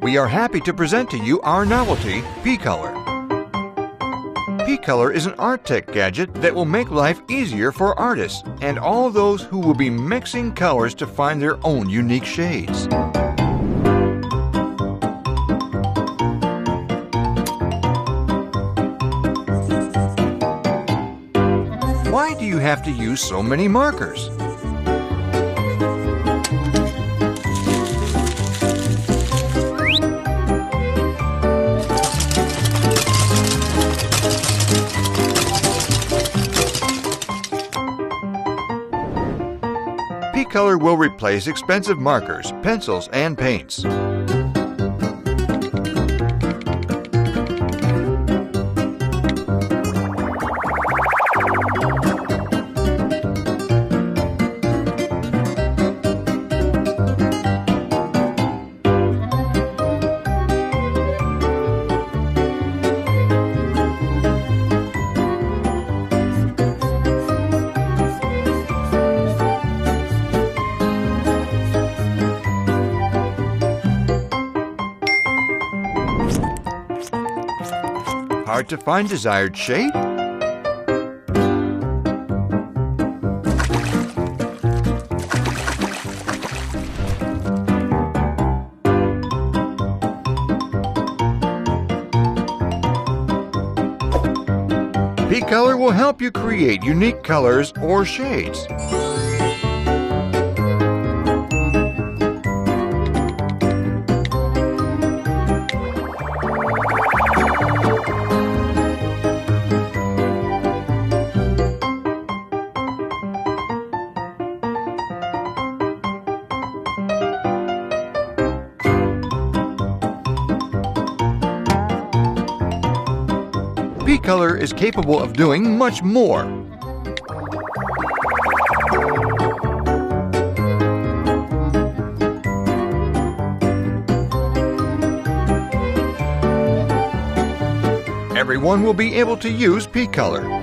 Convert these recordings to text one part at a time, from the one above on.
we are happy to present to you our novelty, P-Color. P-Color is an art tech gadget that will make life easier for artists and all those who will be mixing colors to find their own unique shades. Why do you have to use so many markers? P-Color will replace expensive markers, pencils, and paints. Hard to find desired shade? P-Color will help you create unique colors or shades. P-Color is capable of doing much more. Everyone will be able to use P-Color.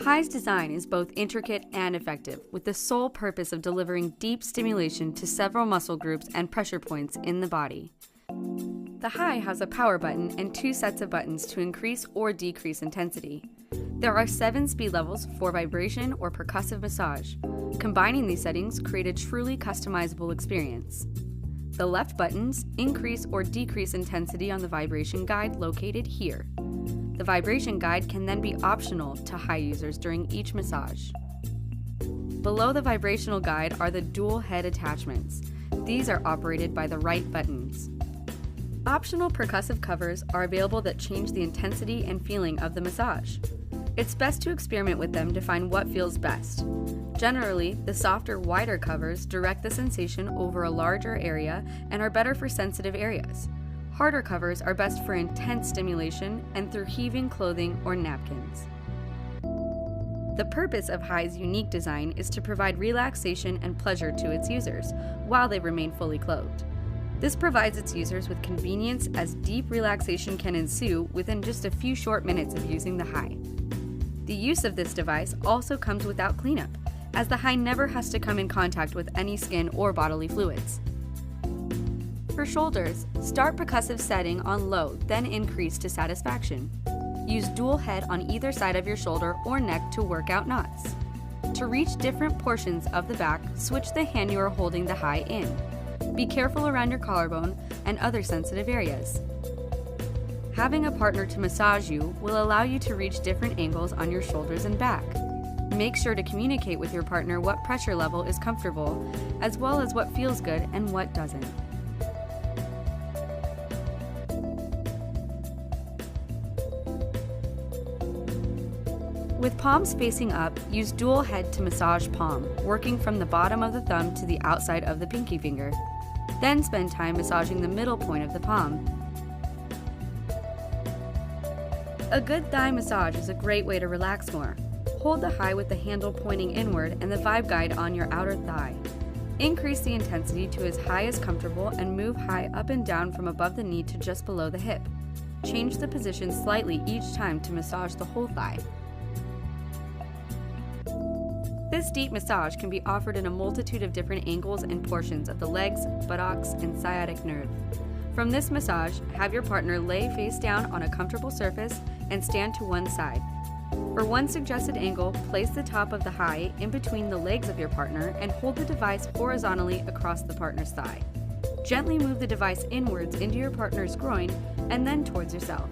High's design is both intricate and effective, with the sole purpose of delivering deep stimulation to several muscle groups and pressure points in the body. The High has a power button and 2 sets of buttons to increase or decrease intensity. There are 7 speed levels for vibration or percussive massage. Combining these settings create a truly customizable experience. The left buttons increase or decrease intensity on the vibration guide located here. The vibration guide can then be optional to High users during each massage. Below the vibrational guide are the dual head attachments. These are operated by the right buttons. Optional percussive covers are available that change the intensity and feeling of the massage. It's best to experiment with them to find what feels best. Generally, the softer, wider covers direct the sensation over a larger area and are better for sensitive areas. Harder covers are best for intense stimulation and through heaving clothing or napkins. The purpose of High's unique design is to provide relaxation and pleasure to its users while they remain fully clothed. This provides its users with convenience as deep relaxation can ensue within just a few short minutes of using the High. The use of this device also comes without cleanup, as the High never has to come in contact with any skin or bodily fluids. For shoulders, start percussive setting on low, then increase to satisfaction. Use dual head on either side of your shoulder or neck to work out knots. To reach different portions of the back, switch the hand you are holding the High in. Be careful around your collarbone and other sensitive areas. Having a partner to massage you will allow you to reach different angles on your shoulders and back. Make sure to communicate with your partner what pressure level is comfortable, as well as what feels good and what doesn't. With palms facing up, use dual head to massage palm, working from the bottom of the thumb to the outside of the pinky finger. Then spend time massaging the middle point of the palm. A good thigh massage is a great way to relax more. Hold the High with the handle pointing inward and the vibe guide on your outer thigh. Increase the intensity to as high as comfortable and move High up and down from above the knee to just below the hip. change the position slightly each time to massage the whole thigh. This deep massage can be offered in a multitude of different angles and portions of the legs, buttocks, and sciatic nerve. From this massage, have your partner lay face down on a comfortable surface and stand to one side. For one suggested angle, place the top of the high in between the legs of your partner and hold the device horizontally across the partner's thigh. Gently move the device inwards into your partner's groin and then towards yourself.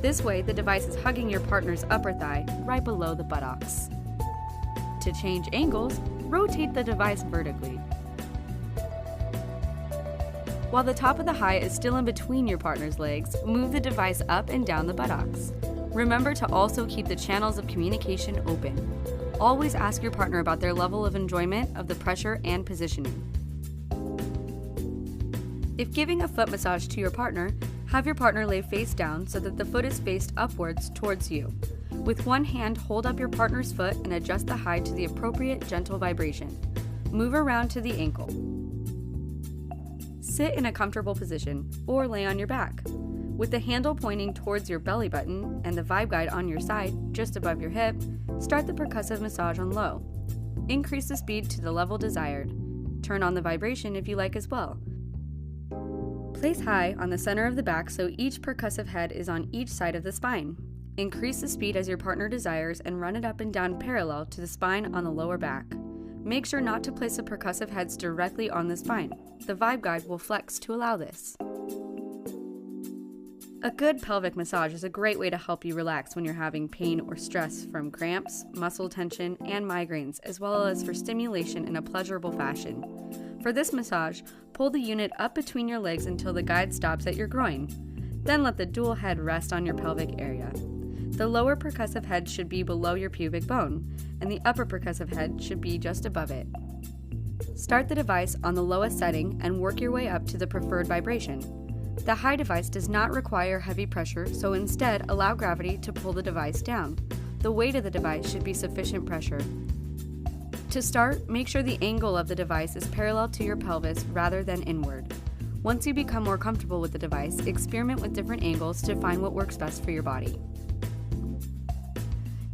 This way, the device is hugging your partner's upper thigh right below the buttocks. To change angles, rotate the device vertically. While the top of the high is still in between your partner's legs, move the device up and down the buttocks. Remember to also keep the channels of communication open. Always ask your partner about their level of enjoyment of the pressure and positioning. If giving a foot massage to your partner, have your partner lay face down so that the foot is faced upwards towards you. With one hand, hold up your partner's foot and adjust the high to the appropriate gentle vibration. Move around to the ankle. Sit in a comfortable position or lay on your back. With the handle pointing towards your belly button and the vibe guide on your side, just above your hip, start the percussive massage on low. Increase the speed to the level desired. Turn on the vibration if you like as well. Place high on the center of the back so each percussive head is on each side of the spine. Increase the speed as your partner desires and run it up and down parallel to the spine on the lower back. Make sure not to place the percussive heads directly on the spine. The vibe guide will flex to allow this. A good pelvic massage is a great way to help you relax when you're having pain or stress from cramps, muscle tension, and migraines, as well as for stimulation in a pleasurable fashion. For this massage, pull the unit up between your legs until the guide stops at your groin. Then let the dual head rest on your pelvic area. The lower percussive head should be below your pubic bone, and the upper percussive head should be just above it. Start the device on the lowest setting and work your way up to the preferred vibration. The high device does not require heavy pressure, so instead allow gravity to pull the device down. The weight of the device should be sufficient pressure. To start, make sure the angle of the device is parallel to your pelvis rather than inward. Once you become more comfortable with the device, experiment with different angles to find what works best for your body.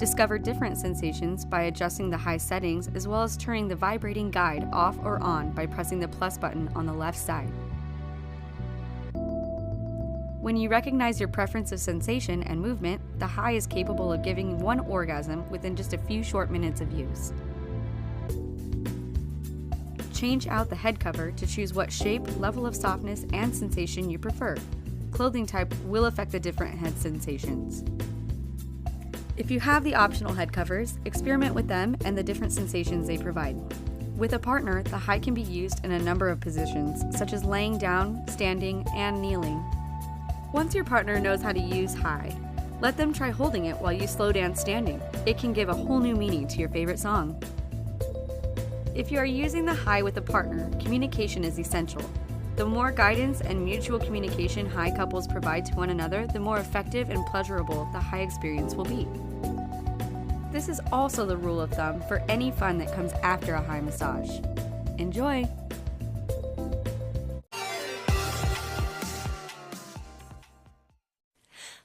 Discover different sensations by adjusting the high settings as well as turning the vibrating guide off or on by pressing the plus button on the left side. When you recognize your preference of sensation and movement, the high is capable of giving one orgasm within just a few short minutes of use. Change out the head cover to choose what shape, level of softness, and sensation you prefer. Clothing type will affect the different head sensations. If you have the optional head covers, experiment with them and the different sensations they provide. With a partner, the high can be used in a number of positions, such as laying down, standing, and kneeling. Once your partner knows how to use high, let them try holding it while you slow dance standing. It can give a whole new meaning to your favorite song. If you are using the high with a partner, communication is essential. The more guidance and mutual communication high couples provide to one another, the more effective and pleasurable the high experience will be. This is also the rule of thumb for any fun that comes after a high massage. Enjoy!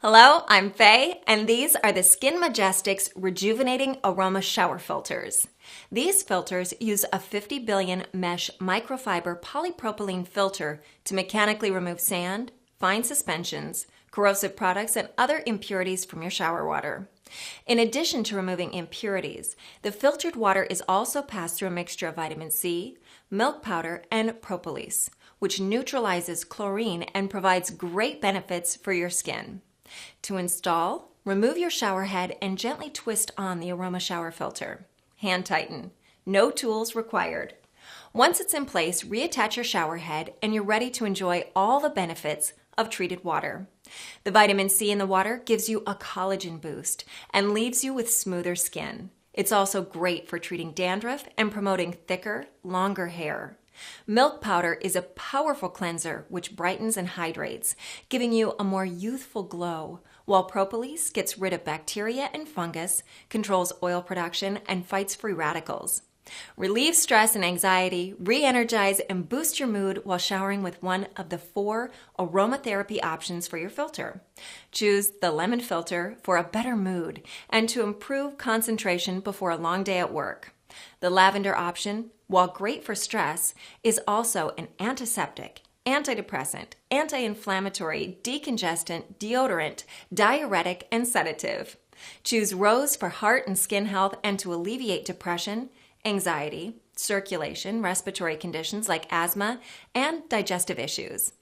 Hello, I'm Faye, and these are the Skin Majestics Rejuvenating Aroma Shower Filters. These filters use a 50 billion mesh microfiber polypropylene filter to mechanically remove sand, fine suspensions, corrosive products, and other impurities from your shower water. In addition to removing impurities, the filtered water is also passed through a mixture of vitamin C, milk powder, and propolis, which neutralizes chlorine and provides great benefits for your skin. To install, remove your shower head and gently twist on the aroma shower filter. Hand tighten. No tools required. Once it's in place, reattach your shower head and you're ready to enjoy all the benefits of treated water. The vitamin C in the water gives you a collagen boost and leaves you with smoother skin. It's also great for treating dandruff and promoting thicker, longer hair. Milk powder is a powerful cleanser which brightens and hydrates, giving you a more youthful glow, while propolis gets rid of bacteria and fungus, controls oil production, and fights free radicals. Relieve stress and anxiety, re-energize, and boost your mood while showering with one of the 4 aromatherapy options for your filter. Choose the lemon filter for a better mood and to improve concentration before a long day at work. The lavender option, while great for stress, is also an antiseptic, antidepressant, anti-inflammatory, decongestant, deodorant, diuretic, and sedative. Choose rose for heart and skin health and to alleviate depression, anxiety, circulation, respiratory conditions like asthma, and digestive issues.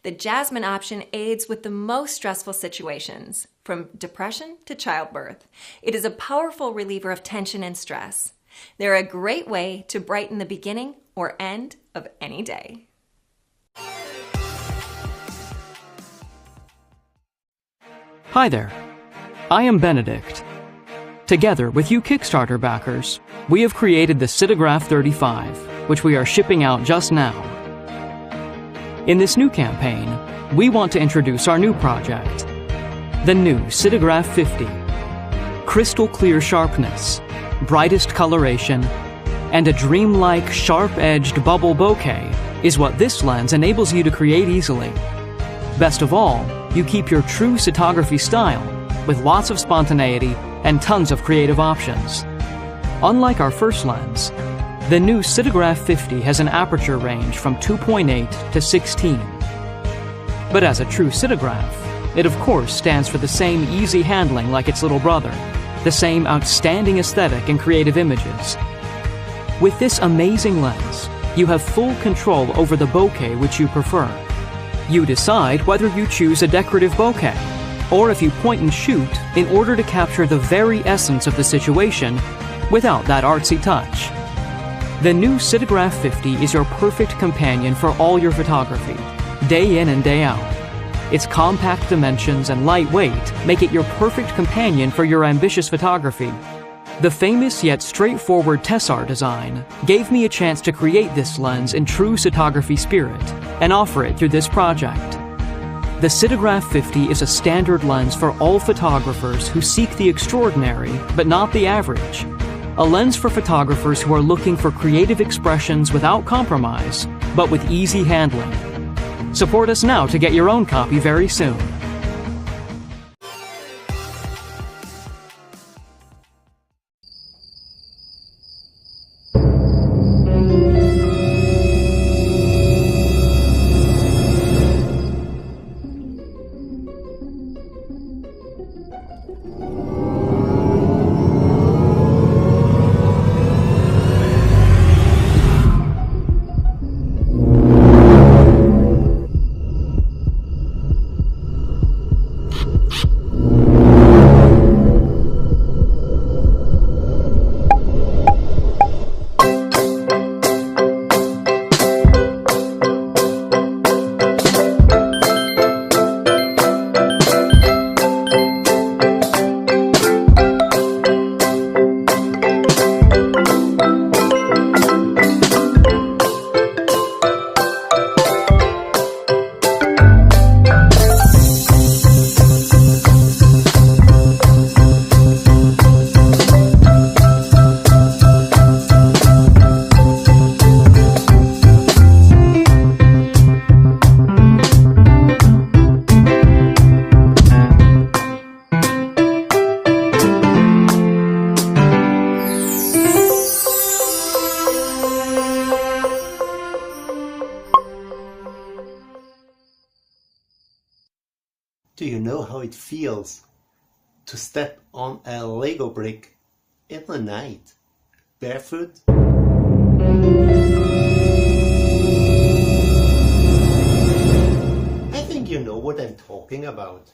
The jasmine option aids with the most stressful situations, from depression to childbirth. It is a powerful reliever of tension and stress. They're a great way to brighten the beginning or end of any day. Hi there, I am Benedict. Together with you Kickstarter backers, we have created the Citograph 35, which we are shipping out just now. In this new campaign, we want to introduce our new project, the new Citograph 50. Crystal clear sharpness, brightest coloration, and a dreamlike, sharp-edged bubble bokeh is what this lens enables you to create easily. Best of all, you keep your true photography style with lots of spontaneity and tons of creative options. Unlike our first lens, the new Citograph 50 has an aperture range from 2.8 to 16. But as a true Citograph, it of course stands for the same easy handling like its little brother, the same outstanding aesthetic and creative images. With this amazing lens, you have full control over the bokeh which you prefer. You decide whether you choose a decorative bokeh, or if you point and shoot in order to capture the very essence of the situation without that artsy touch. The new Citograph 50 is your perfect companion for all your photography, day in and day out. Its compact dimensions and lightweight make it your perfect companion for your ambitious photography. The famous yet straightforward Tessar design gave me a chance to create this lens in true photography spirit and offer it through this project. The Citograph 50 is a standard lens for all photographers who seek the extraordinary, but not the average. A lens for photographers who are looking for creative expressions without compromise, but with easy handling. Support us now to get your own copy very soon. Do you know how it feels to step on a Lego brick in the night, barefoot? I think you know what I'm talking about.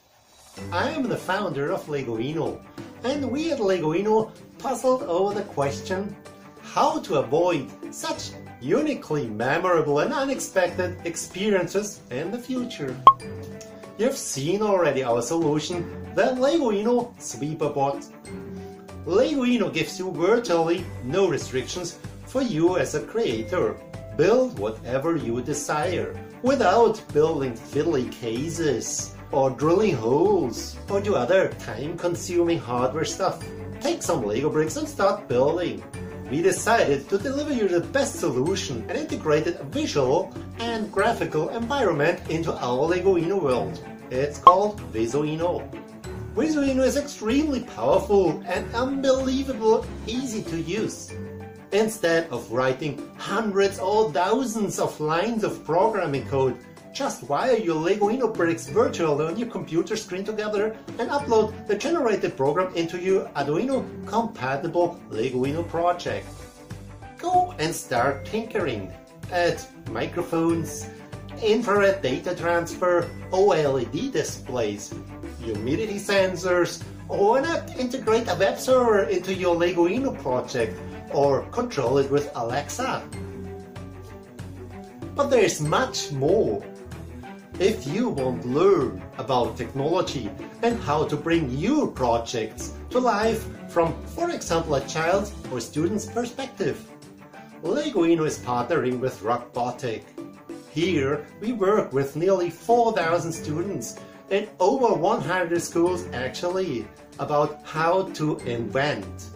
I am the founder of Legoino, and we at Legoino puzzled over the question how to avoid such uniquely memorable and unexpected experiences in the future. You've seen already our solution, the Legoino Sweeperbot. Legoino gives you virtually no restrictions for you as a creator. Build whatever you desire, without building fiddly cases, or drilling holes, or do other time-consuming hardware stuff. Take some Lego bricks and start building. we decided to deliver you the best solution and integrated a visual and graphical environment into our LEGOino world. It's called Visuino. Visuino is extremely powerful and unbelievably easy to use. Instead of writing hundreds or thousands of lines of programming code, just wire your LEGOino bricks virtually on your computer screen together and upload the generated program into your Arduino-compatible LEGOino project. Go and start tinkering. Add microphones, infrared data transfer, OLED displays, humidity sensors, or not integrate a web server into your LEGOino project or control it with Alexa. But there's much more. If you want to learn about technology and how to bring your projects to life from, for example, a child or student's perspective, LEGOino is partnering with Robotic. Here we work with nearly 4,000 students in over 100 schools actually about how to invent.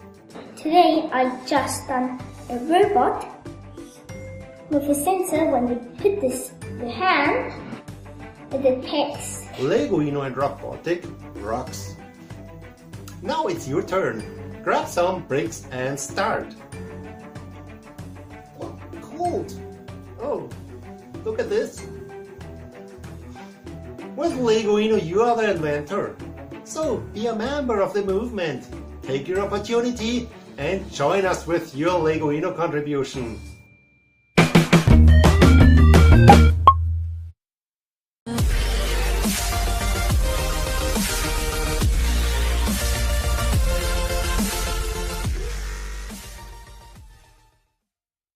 Today I just done a robot with a sensor. When we put the hand, it detects. LEGOino and Robotic rocks. Now it's your turn. Grab some bricks and start. Oh, cold. Oh, look at this. With LEGOino you are the inventor. So be a member of the movement. Take your opportunity and join us with your LEGOino contribution.